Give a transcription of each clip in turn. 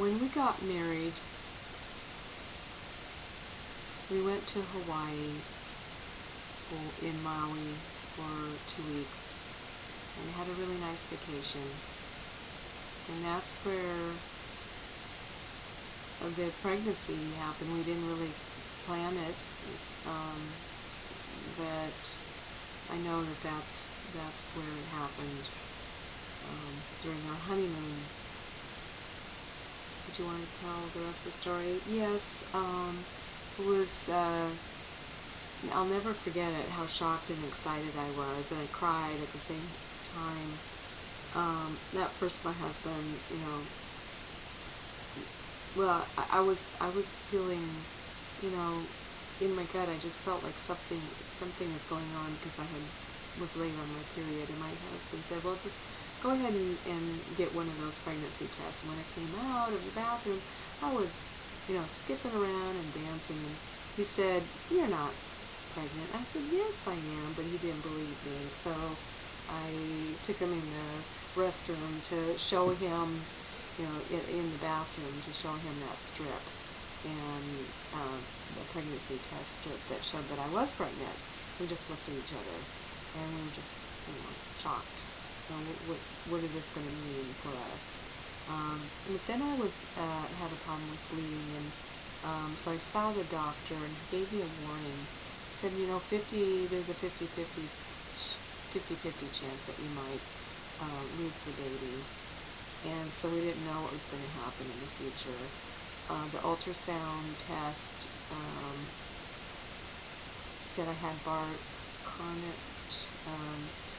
when we got married, we went to Hawaii, in Maui, for 2 weeks, and had a really nice vacation. And that's where the pregnancy happened. We didn't really plan it, but I know that that's where it happened, during our honeymoon. Did you want to tell the rest of the story? Yes, it was, I'll never forget it, how shocked and excited I was, and I cried at the same time. At first my husband, well, I was feeling, in my gut, I just felt like something is going on, because was late on my period, and my husband said, well, just go ahead and get one of those pregnancy tests. And when I came out of the bathroom, I was, skipping around and dancing, and he said, you're not pregnant. I said, yes, I am, but he didn't believe me, so I took him in the restroom to show him, in the bathroom, to show him that strip, and the pregnancy test strip that showed that I was pregnant. We just looked at each other, and we were just, shocked. What is this going to mean for us? But then I had a problem with bleeding, and so I saw the doctor, and he gave me a warning. He said, there's a 50-50 chance that you might lose the baby. And so we didn't know what was going to happen in the future. The ultrasound test said I had Barnett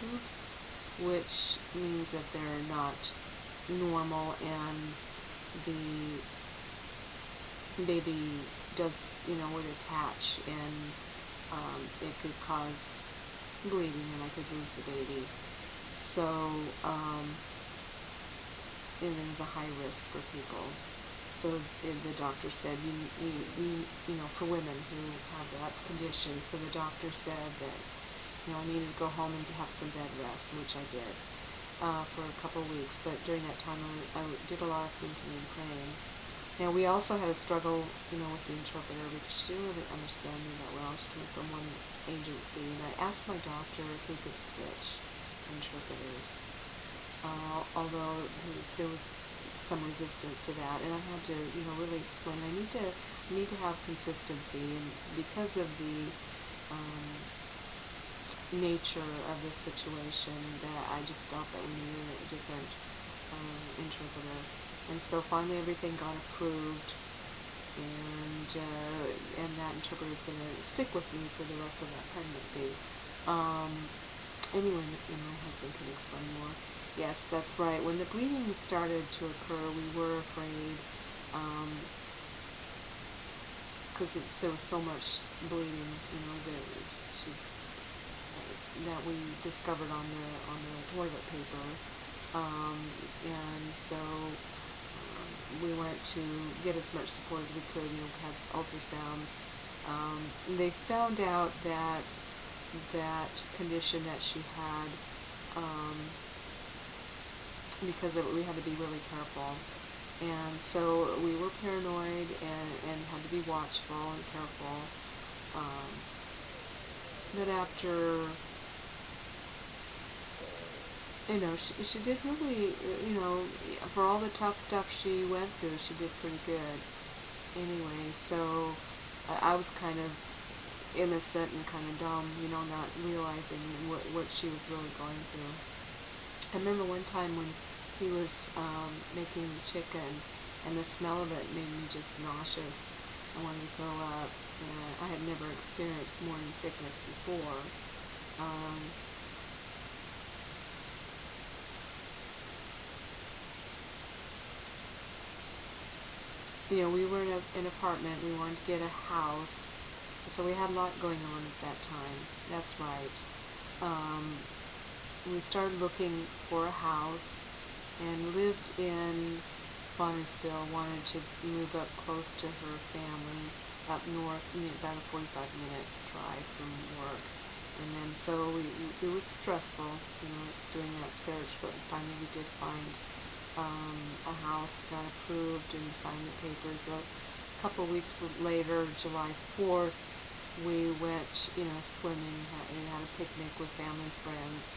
tubes, which means that they're not normal, and the baby would attach, and it could cause bleeding, and I could lose the baby. So, and there's a high risk for people. So the doctor said, for women who have that condition, so the doctor said that, I needed to go home and have some bed rest, which I did, for a couple of weeks. But during that time, I did a lot of thinking and praying. Now, we also had a struggle, with the interpreter, because she didn't really understand me that well. She came from one agency, and I asked my doctor if we could switch interpreters, although there was some resistance to that, and I had to, really explain. I need to have consistency, and because of the nature of the situation, that I just felt that we needed a different interpreter. And so finally everything got approved, and that interpreter is going to stick with me for the rest of that pregnancy. Anyway, my husband can explain more. Yes, that's right. When the bleeding started to occur, we were afraid, because there was so much bleeding, that we discovered on the toilet paper, and so we went to get as much support as we could. Had ultrasounds. They found out that condition that she had, because of it, we had to be really careful. And so we were paranoid, and had to be watchful and careful. But after, she did really, for all the tough stuff she went through, she did pretty good. Anyway, so I was kind of innocent and kind of dumb, not realizing what she was really going through. I remember one time when he was making chicken, and the smell of it made me just nauseous. I wanted to throw up, and I had never experienced morning sickness before. We were in an apartment. We wanted to get a house, so we had a lot going on at that time. That's right. We started looking for a house, and lived in Bonnersville. Wanted to move up close to her family, up north, about a 45-minute drive from work. And then so it was stressful, doing that search, but finally we did find a house got approved and signed the papers. A couple weeks later, July 4th, we went, swimming. We had a picnic with family and friends.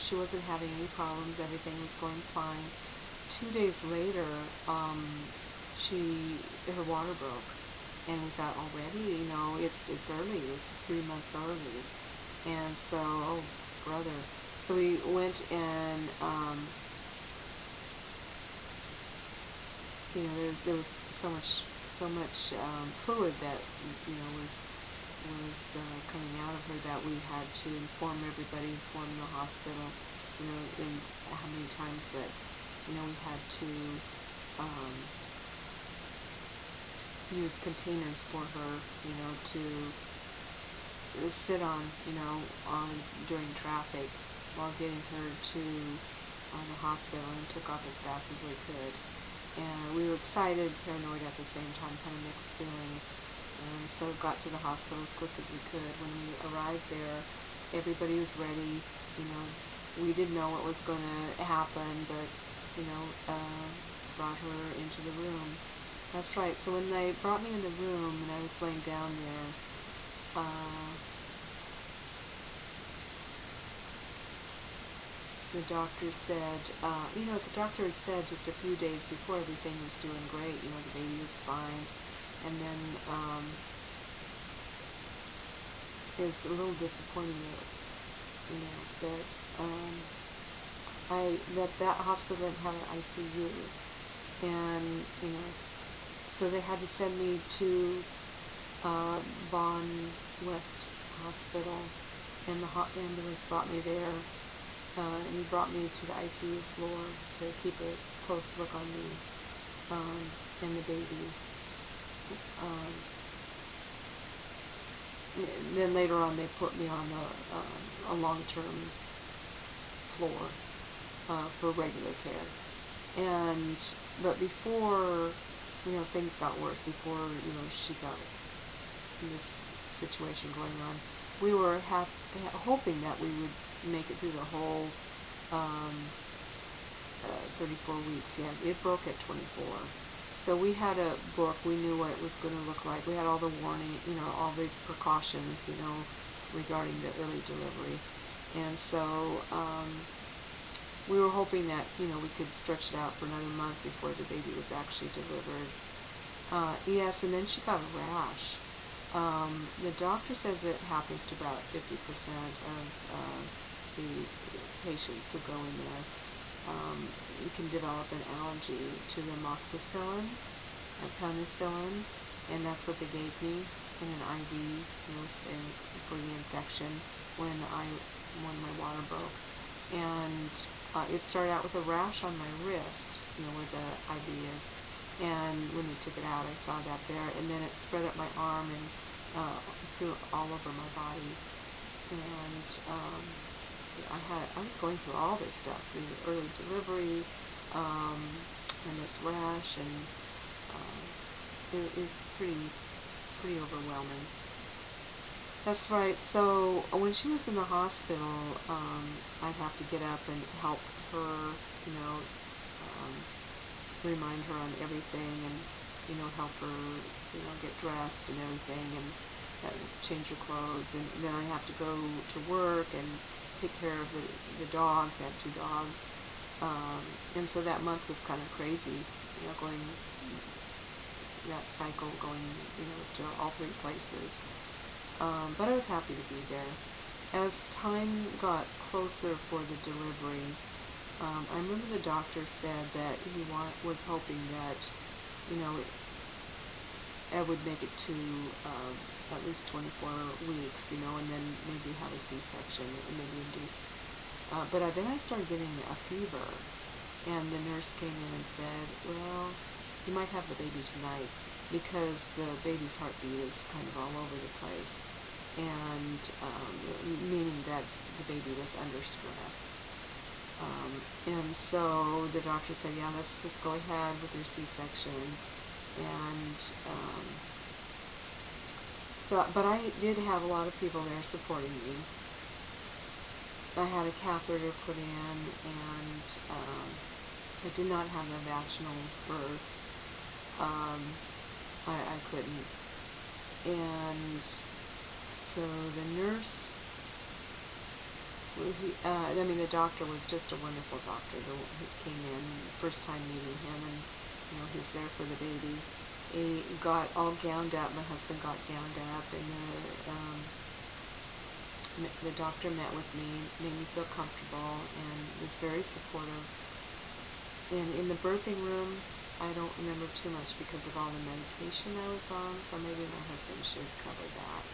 She wasn't having any problems. Everything was going fine. 2 days later, her water broke, and we thought already, it's early. It's 3 months early, and so, oh brother. So we went and there was so much fluid that was coming out of her that we had to inform everybody, inform the hospital, and how many times that we had to um, use containers for her, to sit on during traffic while getting her to the hospital, and took off as fast as we could. And we were excited, paranoid at the same time, kind of mixed feelings. And so got to the hospital as quick as we could. When we arrived there, everybody was ready. We didn't know what was going to happen, but brought her into the room. That's right. So when they brought me in the room and I was laying down there, the doctor said, the doctor had said just a few days before everything was doing great. The baby was fine. And then it's a little disappointing that that hospital didn't have an ICU, and so they had to send me to Vaughan West Hospital, and the ambulance brought me there, and he brought me to the ICU floor to keep a close look on me and the baby. Then later on, they put me on a long-term floor for regular care. But before things got worse, before she got this situation going on, we were hoping that we would make it through the whole 34 weeks. Yeah, it broke at 24. So we had a book. We knew what it was going to look like. We had all the warning, all the precautions, regarding the early delivery. And so we were hoping that, we could stretch it out for another month before the baby was actually delivered. Yes, and then she got a rash. The doctor says it happens to about 50% of the patients who go in there. You can develop an allergy to the amoxicillin and penicillin, and that's what they gave me in an IV, for the infection when my water broke. And it started out with a rash on my wrist, where the IV is. And when they took it out, I saw that there, and then it spread up my arm and through all over my body. And I was going through all this stuff, the early delivery, and this rash, and it was pretty overwhelming. That's right. So when she was in the hospital, I'd have to get up and help her, remind her on everything, and help her, get dressed and everything, and change her clothes, and then I have to go to work and take care of the dogs. I have 2 dogs, and so that month was kind of crazy, going that cycle, going to all 3 places. But I was happy to be there. As time got closer for the delivery, I remember the doctor said that he was hoping that I would make it to at least 24 weeks, and then maybe have a C-section and maybe induce. But then I started getting a fever, and the nurse came in and said, well, you might have the baby tonight, because the baby's heartbeat is kind of all over the place, and meaning that the baby was under stress. And so the doctor said, yeah, let's just go ahead with your C-section. And but I did have a lot of people there supporting me. I had a catheter put in, and I did not have a vaginal birth. I couldn't. And so the nurse, the doctor was just a wonderful doctor who came in, first time meeting him, and he's there for the baby. He got all gowned up. My husband got gowned up, and the doctor met with me, made me feel comfortable, and was very supportive. And in the birthing room, I don't remember too much because of all the medication I was on, so maybe my husband should cover that.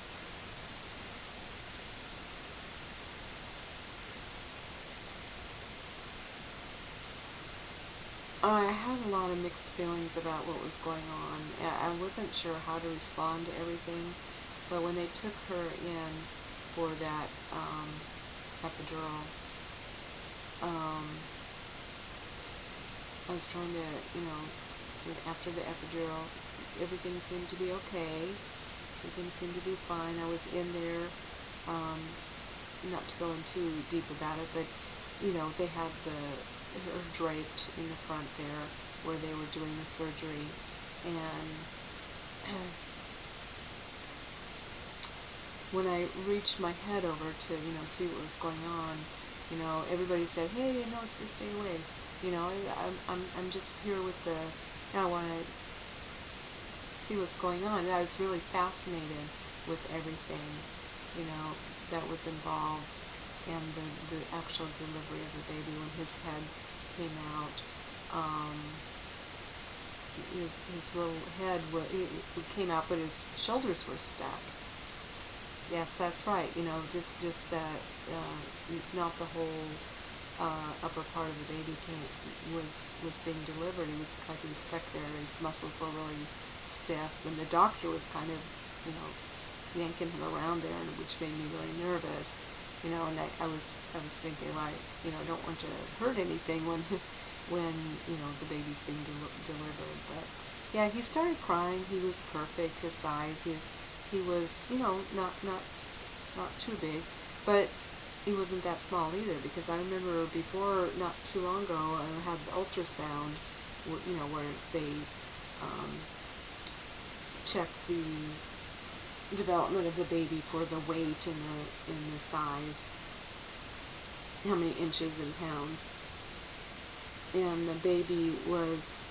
I had a lot of mixed feelings about what was going on. I wasn't sure how to respond to everything, but when they took her in for that epidural, I was trying to, after the epidural, everything seemed to be okay. Everything seemed to be fine. I was in there, not to go in too deep about it, but, they had her draped in the front there where they were doing the surgery. And when I reached my head over to, see what was going on, everybody said, "Hey, stay away." I'm just here with I want to see what's going on. And I was really fascinated with everything, that was involved, and the actual delivery of the baby when his head came out. His little head it came out, but his shoulders were stuck. Yes, that's right. Just not the whole upper part of the baby was being delivered. He was kind of stuck there. His muscles were really stiff, and the doctor was kind of, yanking him around there, which made me really nervous. And I was thinking, I don't want to hurt anything when the baby's being delivered. But yeah, he started crying. He was perfect. His size, he was, not too big, but he wasn't that small either, because I remember before, not too long ago, I had the ultrasound, where they checked the development of the baby for the weight and the size, how many inches and pounds. And the baby was,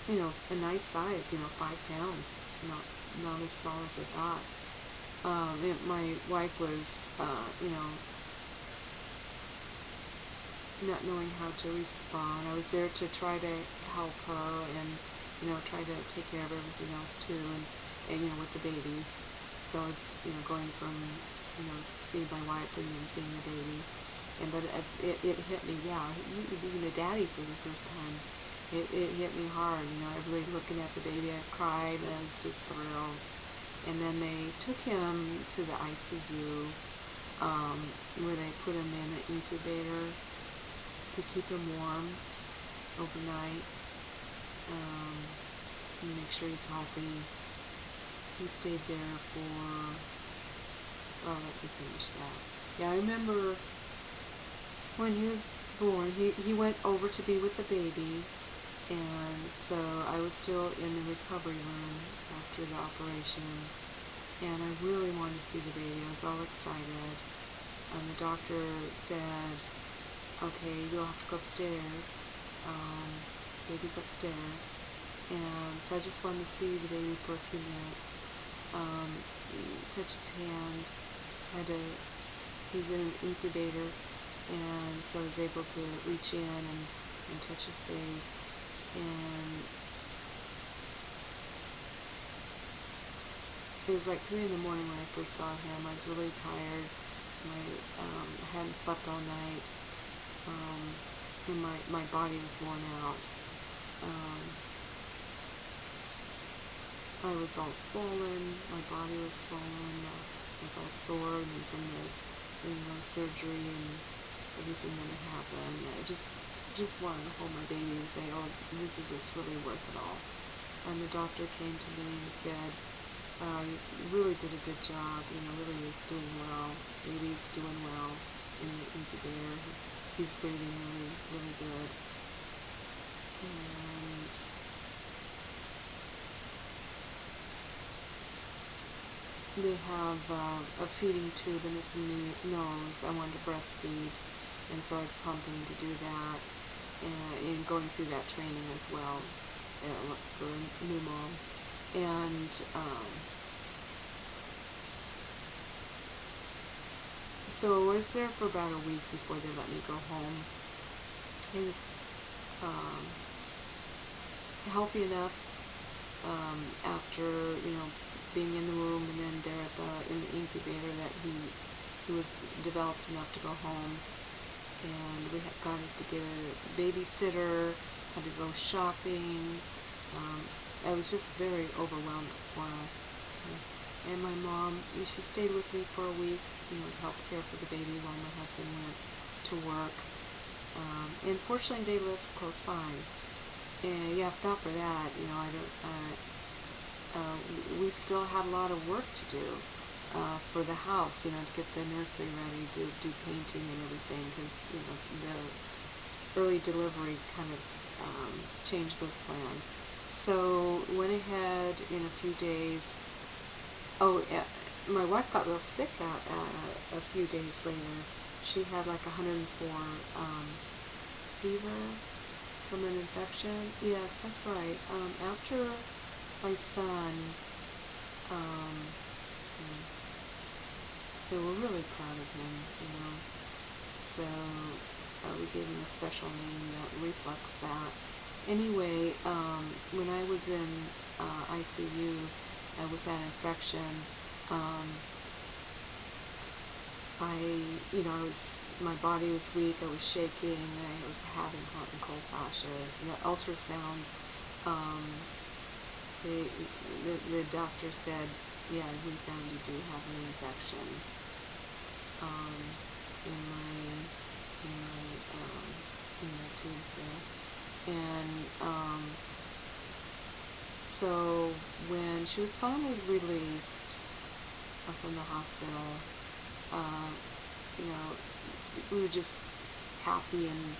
a nice size, 5 pounds, not as small as I thought. My wife was, not knowing how to respond. I was there to try to help her and, try to take care of everything else too, and with the baby. So it's, going from, seeing my wife and then seeing the baby. But it hit me, yeah, being a daddy for the first time, it hit me hard. Everybody looking at the baby, I cried, and I was just thrilled. And then they took him to the ICU, where they put him in an incubator to keep him warm overnight, and make sure he's healthy. He stayed there for, let me finish that. Yeah, I remember when he was born, he went over to be with the baby, and so I was still in the recovery room after the operation, and I really wanted to see the baby. I was all excited, and the doctor said, "Okay, you'll have to go upstairs. Baby's upstairs." And so I just wanted to see the baby for a few minutes. Touch his hands. He's in an incubator, and so I was able to reach in and touch his face. And it was like 3 in the morning when I first saw him. I was really tired. I hadn't slept all night. And my body was worn out. I was all swollen. My body was swollen. I was all sore, and from the surgery and everything that had happened. I just wanted to hold my baby and say, "Oh, this is just really worth it all." And the doctor came to me and said, "You really did a good job. Really is doing well. Baby's doing well in the incubator. he's breathing really, really good. And they have a feeding tube in his nose. I wanted to breastfeed, and so I was pumping to do that, and going through that training as well for a new mom. And so I was there for about a week before they let me go home. He was um, healthy enough after being in the room and then there in the incubator that he was developed enough to go home, and we had got to get a babysitter, had to go shopping. I was just very overwhelmed for us. And my mom, she stayed with me for a week, to help care for the baby while my husband went to work. And fortunately, they lived close by. And yeah, if not for that, I don't. We still had a lot of work to do for the house, to get the nursery ready, to do painting and everything, because the early delivery kind of changed those plans. So went ahead in a few days. Oh, my wife got real sick a few days later. She had like 104 fever from an infection. Yes, that's right. After my son, um, they were really proud of him. So we gave him a special name, Reflux Bat. Anyway, when I was in ICU with that infection, my body was weak, I was shaking, I was having hot and cold flashes, and the ultrasound, the doctor said, yeah, we found you do have an infection in my tubes there. And so when she was finally released from the hospital, uh, we were just happy and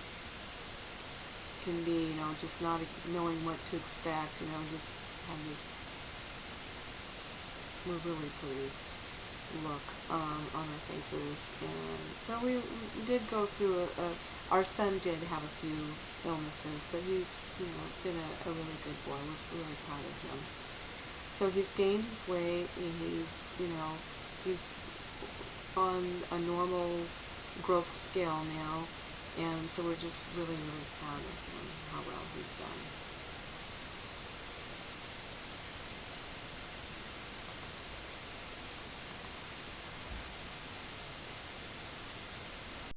can be, just not knowing what to expect, just have this, we're really pleased look on our faces. And so we did go through our son did have a few illnesses, but he's, been a really good boy. We're really proud of him. So he's gained his weight, and he's on a normal growth scale now, and so we're just really, really proud of him, how well he's